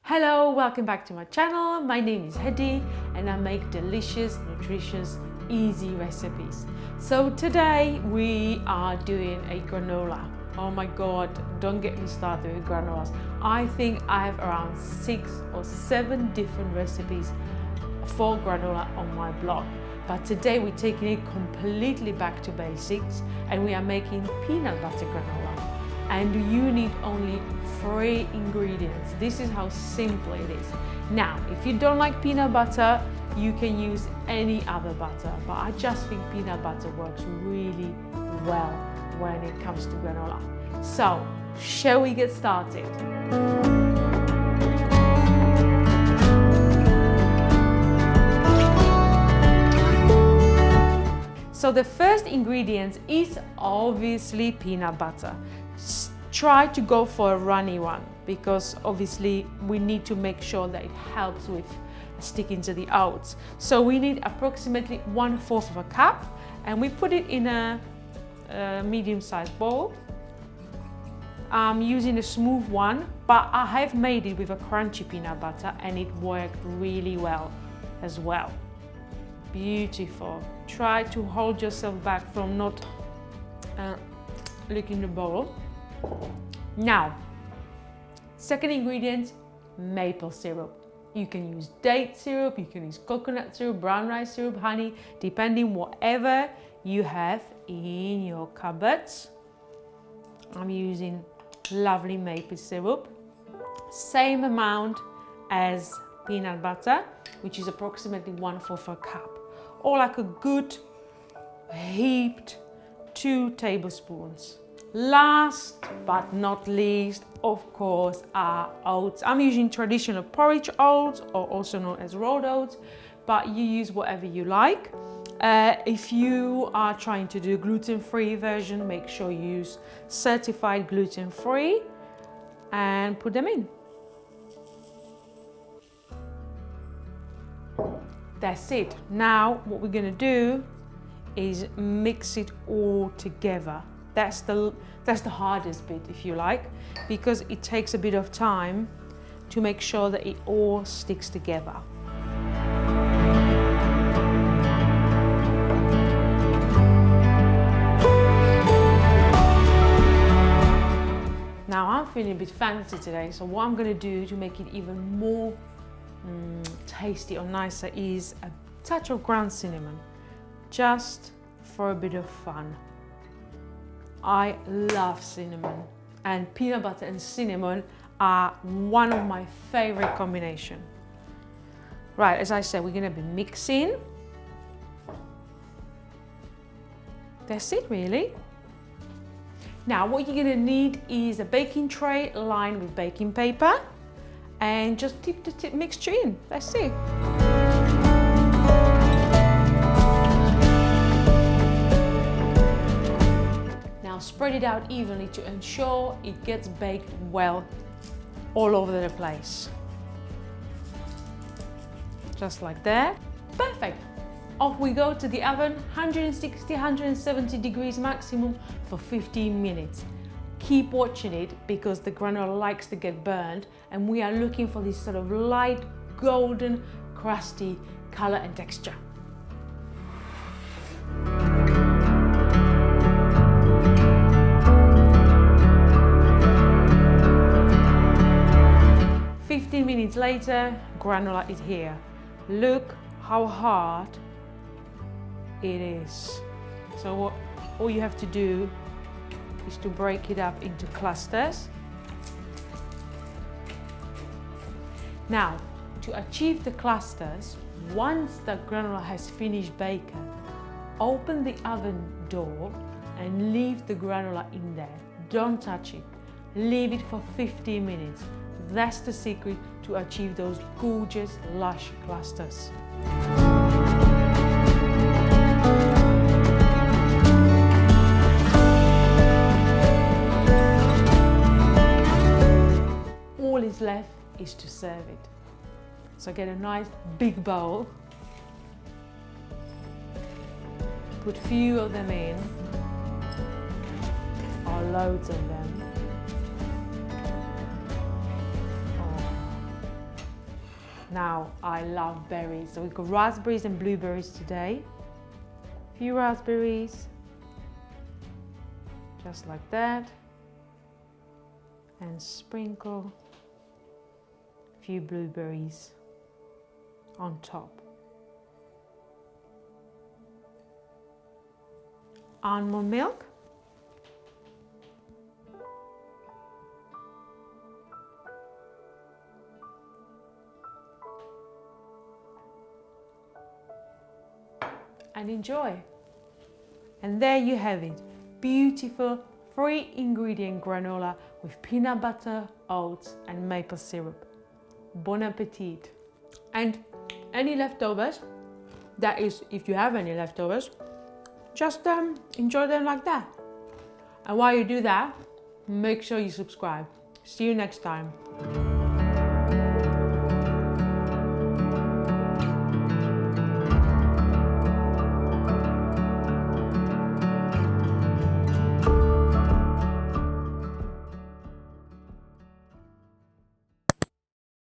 Hello, welcome back to my channel. My name is Hedy and I make delicious, nutritious, easy recipes. So today we are doing a granola. Oh my god, don't get me started with granolas. I think I have around 6 or 7 different recipes for granola on my blog. But today we're taking it completely back to basics and we are making peanut butter granola. And you need only 3 ingredients. This is how simple it is. Now, if you don't like peanut butter, you can use any other butter, but I just think peanut butter works really well when it comes to granola. So, shall we get started? So the first ingredient is obviously peanut butter. Try to go for a runny one because obviously we need to make sure that it helps with sticking to the oats. So we need approximately 1/4 of a cup and we put it in a medium-sized bowl. I'm using a smooth one, but I have made it with a crunchy peanut butter and it worked really well as well. Beautiful. Try to hold yourself back from not licking the bowl. Now, second ingredient, maple syrup. You can use date syrup, you can use coconut syrup, brown rice syrup, honey, depending whatever you have in your cupboards. I'm using lovely maple syrup. Same amount as peanut butter, which is approximately 1/4 a cup. Or like a good heaped 2 tablespoons. Last but not least, of course, are oats. I'm using traditional porridge oats, or also known as rolled oats, but you use whatever you like. If you are trying to do a gluten-free version, make sure you use certified gluten-free and put them in. That's it. Now what we're gonna do is mix it all together. That's the hardest bit, if you like, because it takes a bit of time to make sure that it all sticks together. Now I'm feeling a bit fancy today, so what I'm gonna do to make it even more tasty or nicer is a touch of ground cinnamon, just for a bit of fun. I love cinnamon, and peanut butter and cinnamon are one of my favorite combinations. Right, as I said, we're gonna be mixing. That's it really. Now what you're gonna need is a baking tray lined with baking paper and just dip the mixture in. That's it. Now spread it out evenly to ensure it gets baked well all over the place. Just like that. Perfect. Off we go to the oven, 160, 170 degrees maximum for 15 minutes. Keep watching it because the granola likes to get burned and we are looking for this sort of light golden crusty color and texture. Minutes later, granola is here. Look how hard it is. So all you have to do is to break it up into clusters. Now, to achieve the clusters, once the granola has finished baking, open the oven door and leave the granola in there. Don't touch it. Leave it for 15 minutes. That's the secret to achieve those gorgeous, lush clusters. All is left is to serve it. So get a nice big bowl, put few of them in, or loads of them. Now, I love berries. So we've got raspberries and blueberries today. A few raspberries, just like that. And sprinkle a few blueberries on top. Almond milk. And enjoy. And there you have it. Beautiful 3-ingredient granola with peanut butter, oats and maple syrup. Bon appetit. And any leftovers, that is if you have any leftovers, just enjoy them like that. And while you do that, make sure you subscribe. See you next time.